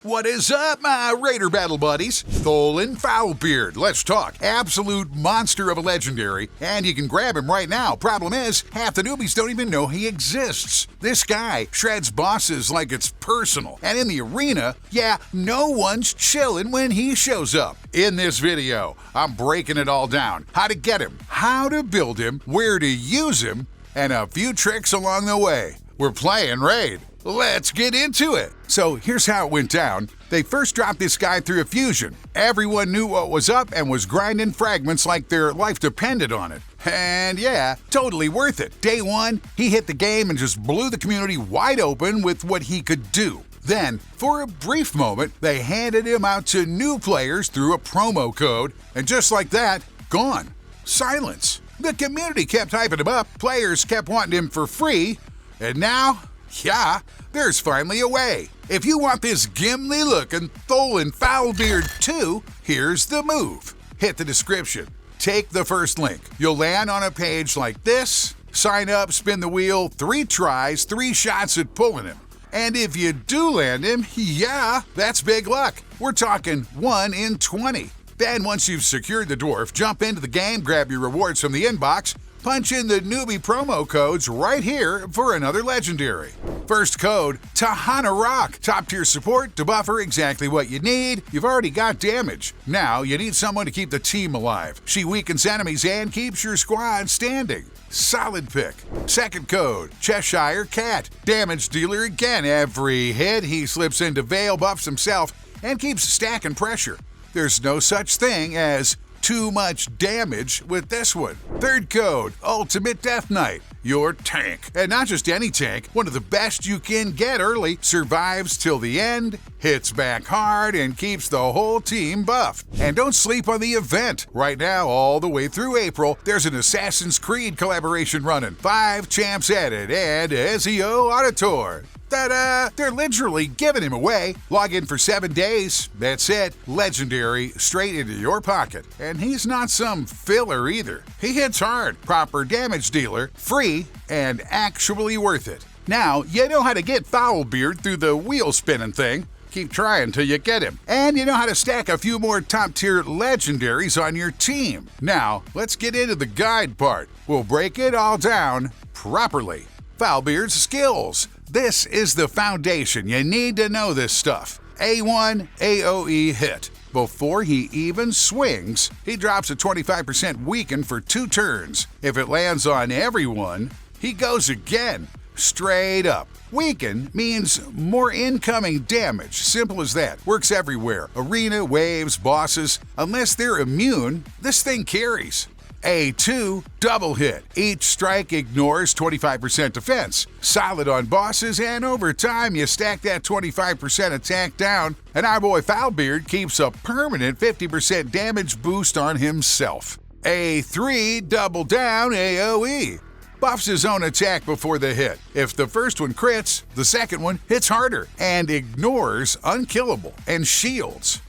What is up, my Raider Battle buddies? Tholin Foulbeard. Let's talk. Absolute monster of a legendary, and you can grab him right now. Problem is, half the newbies don't even know he exists. This guy shreds bosses like it's personal, and in the arena, yeah, no one's chilling when he shows up. In this video, I'm breaking it all down. How to get him, how to build him, where to use him, and a few tricks along the way. We're playing Raid. Let's get into it. So here's how it went down. They first dropped this guy through a fusion. Everyone knew what was up and was grinding fragments like their life depended on it. And yeah, totally worth it. Day one, he hit the game and just blew the community wide open with what he could do. Then, for a brief moment, they handed him out to new players through a promo code, and just like that, gone. Silence. The community kept hyping him up, players kept wanting him for free, and now, yeah, there's finally a way. If you want this Gimli-looking Tholin Foulbeard too, here's the move. Hit the description. Take the first link. You'll land on a page like this. Sign up, spin the wheel, 3 tries, 3 shots at pulling him. And if you do land him, yeah, that's big luck. We're talking 1 in 20. Then once you've secured the dwarf, jump into the game, grab your rewards from the inbox, punch in the newbie promo codes right here for another legendary. First code, Tahana Rock. Top tier support to buffer exactly what you need. You've already got damage. Now you need someone to keep the team alive. She weakens enemies and keeps your squad standing. Solid pick. Second code, Cheshire Cat. Damage dealer again. Every hit he slips into Veil, buffs himself, and keeps stacking pressure. There's no such thing as too much damage with this one. Third code, Ultimate Death Knight. Your tank. And not just any tank, one of the best you can get early, survives till the end, hits back hard, and keeps the whole team buffed. And don't sleep on the event. Right now, all the way through April, there's an Assassin's Creed collaboration running. 5 champs added, and Ezio Auditor. Ta-da! They're literally giving him away. Log in for 7 days. That's it. Legendary, straight into your pocket. And he's not some filler either. He hits hard, proper damage dealer, free, and actually worth it. Now, you know how to get Foulbeard through the wheel spinning thing. Keep trying till you get him. And you know how to stack a few more top-tier legendaries on your team. Now, let's get into the guide part. We'll break it all down properly. Foulbeard's skills. This is the foundation. You need to know this stuff. A1 AoE hit. Before he even swings, he drops a 25% weaken for 2 turns. If it lands on everyone, he goes again. Straight up. Weaken means more incoming damage. Simple as that. Works everywhere. Arena, waves, bosses. Unless they're immune, this thing carries. A2, double hit. Each strike ignores 25% defense. Solid on bosses, and over time you stack that 25% attack down, and our boy Foulbeard keeps a permanent 50% damage boost on himself. A3, double down AoE. Buffs his own attack before the hit. If the first one crits, the second one hits harder, and ignores unkillable and shields.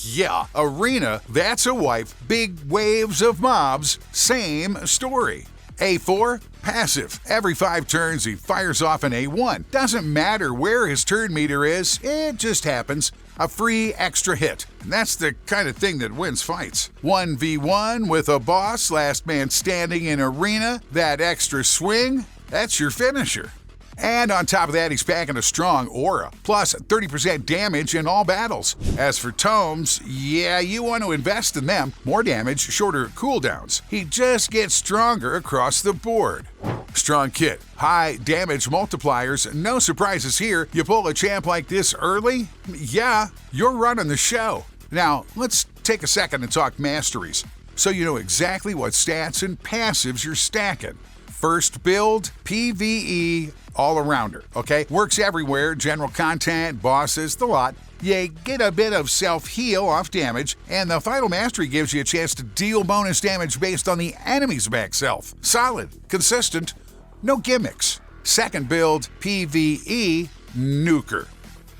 Yeah, Arena, that's a wipe. Big waves of mobs, same story. A4, passive. Every 5 turns he fires off an A1. Doesn't matter where his turn meter is, it just happens. A free extra hit. And that's the kind of thing that wins fights. 1v1 with a boss, last man standing in Arena, that extra swing, that's your finisher. And on top of that, he's packing a strong aura, plus 30% damage in all battles. As for tomes, yeah, you want to invest in them. More damage, shorter cooldowns. He just gets stronger across the board. Strong kit, high damage multipliers, no surprises here. You pull a champ like this early, yeah, you're running the show. Now, let's take a second and talk masteries, so you know exactly what stats and passives you're stacking. First build, PvE, all-arounder, okay? Works everywhere, general content, bosses, the lot. You get a bit of self-heal off damage, and the final mastery gives you a chance to deal bonus damage based on the enemy's max health. Solid, consistent, no gimmicks. Second build, PvE, nuker.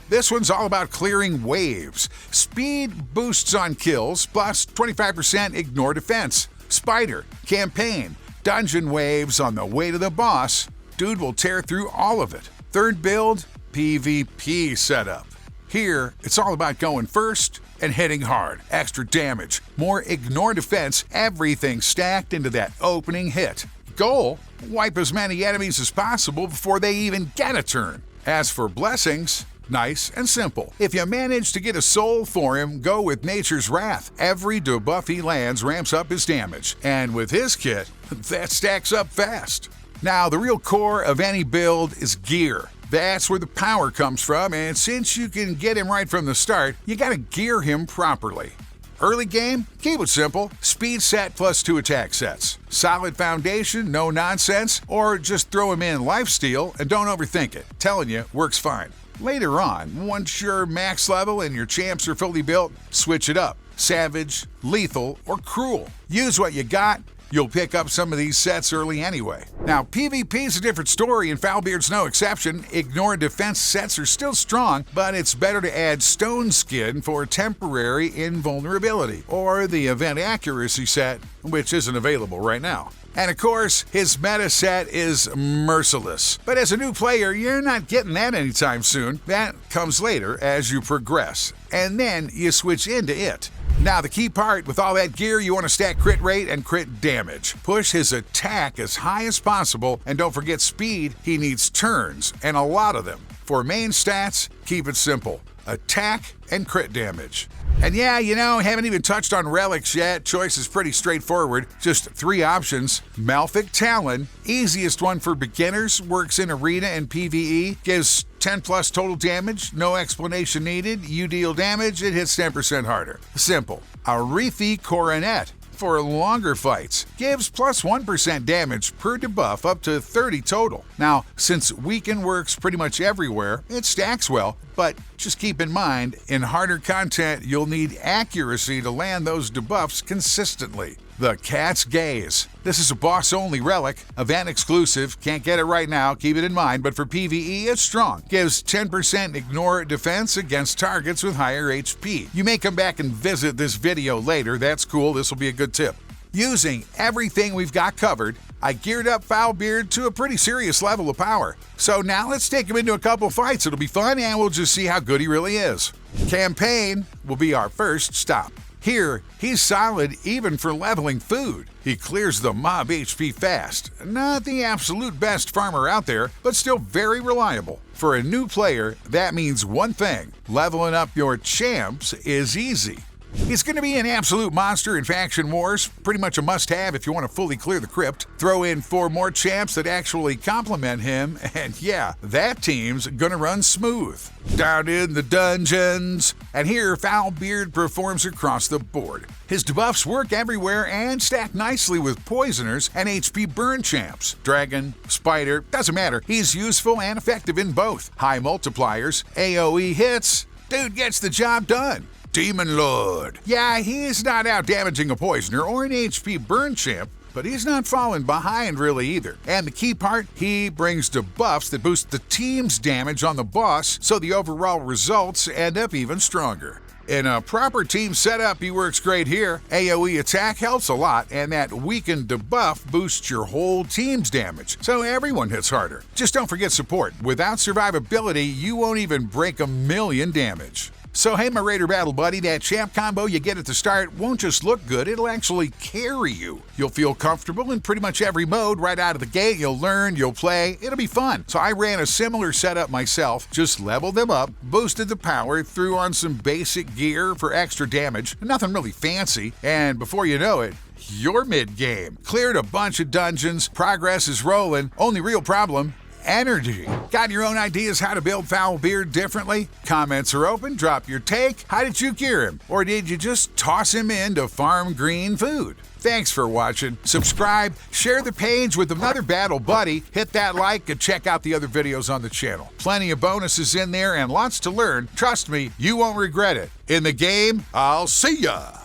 This one's all about clearing waves. Speed boosts on kills, plus 25% ignore defense. Spider, campaign, dungeon waves on the way to the boss. Dude will tear through all of it. Third build, PvP setup. Here, it's all about going first and hitting hard. Extra damage, more ignore defense, everything stacked into that opening hit. Goal: wipe as many enemies as possible before they even get a turn. As for blessings, nice and simple. If you manage to get a soul for him, go with Nature's Wrath. Every debuff he lands ramps up his damage, and with his kit, that stacks up fast. Now, the real core of any build is gear. That's where the power comes from, and since you can get him right from the start, you gotta gear him properly. Early game, keep it simple. Speed set plus 2 attack sets. Solid foundation, no nonsense, or just throw him in lifesteal and don't overthink it. Telling you, works fine. Later on, once you're max level and your champs are fully built, switch it up. Savage, lethal, or cruel. Use what you got. You'll pick up some of these sets early anyway. Now, PvP's a different story, and Foulbeard's no exception. Ignore defense sets are still strong, but it's better to add Stone Skin for temporary invulnerability, or the event accuracy set, which isn't available right now. And of course, his meta set is merciless. But as a new player, you're not getting that anytime soon. That comes later as you progress, and then you switch into it. Now, the key part with all that gear, you want to stack crit rate and crit damage. Push his attack as high as possible, and don't forget speed. He needs turns, and a lot of them. For main stats, keep it simple. Attack and crit damage. And yeah, haven't even touched on Relics yet. Choice is pretty straightforward. Just 3 options. Malfic Talon, easiest one for beginners, works in Arena and PvE, gives 10 plus total damage, no explanation needed. You deal damage, it hits 10% harder. Simple. Arethi Coronet, for longer fights, gives plus 1% damage per debuff up to 30 total. Now, since Weaken works pretty much everywhere, it stacks well, but just keep in mind, in harder content, you'll need accuracy to land those debuffs consistently. The Cat's Gaze. This is a boss-only relic, event exclusive, can't get it right now, keep it in mind, but for PvE, it's strong. Gives 10% ignore defense against targets with higher HP. You may come back and visit this video later, that's cool, this will be a good tip. Using everything we've got covered, I geared up Foulbeard to a pretty serious level of power. So now let's take him into a couple fights, it'll be fun, and we'll just see how good he really is. Campaign will be our first stop. Here, he's solid even for leveling food. He clears the mob HP fast. Not the absolute best farmer out there, but still very reliable. For a new player, that means one thing: leveling up your champs is easy. He's going to be an absolute monster in Faction Wars, pretty much a must-have if you want to fully clear the crypt. Throw in 4 more champs that actually complement him, and yeah, that team's going to run smooth. Down in the dungeons. And here, Foulbeard performs across the board. His debuffs work everywhere and stack nicely with poisoners and HP burn champs. Dragon, spider, doesn't matter. He's useful and effective in both. High multipliers, AoE hits, dude gets the job done. Demon Lord. Yeah, he's not out damaging a poisoner or an HP burn champ, but he's not falling behind really either. And the key part, he brings debuffs that boost the team's damage on the boss, so the overall results end up even stronger. In a proper team setup, he works great here. AoE attack helps a lot, and that weakened debuff boosts your whole team's damage, so everyone hits harder. Just don't forget support. Without survivability, you won't even break 1,000,000 damage. So hey, my Raider Battle Buddy, that champ combo you get at the start won't just look good, it'll actually carry you. You'll feel comfortable in pretty much every mode right out of the gate. You'll learn, you'll play, it'll be fun. So I ran a similar setup myself, just leveled them up, boosted the power, threw on some basic gear for extra damage, nothing really fancy, and before you know it, you're mid-game. Cleared a bunch of dungeons, progress is rolling, only real problem, energy. Got your own ideas how to build Foulbeard differently? Comments are open, drop your take. How did you gear him? Or did you just toss him in to farm green food? Thanks for watching. Subscribe, share the page with another battle buddy, hit that like, and check out the other videos on the channel. Plenty of bonuses in there and lots to learn. Trust me, you won't regret it. In the game, I'll see ya!